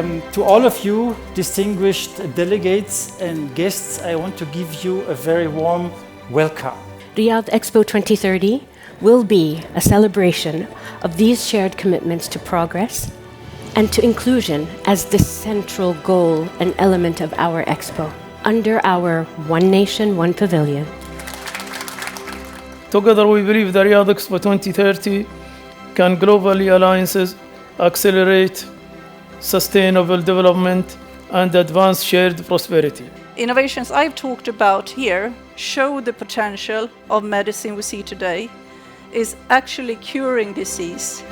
To all of you, distinguished delegates and guests, I want to give you a very warm welcome. Riyadh Expo 2030 will be a celebration of these shared commitments to progress and to inclusion as the central goal and element of our Expo, under our One Nation, One Pavilion. Together we believe the Riyadh Expo 2030 can globally alliances accelerate sustainable development and advance shared prosperity. Innovations I've talked about here show the potential of medicine we see today is actually curing disease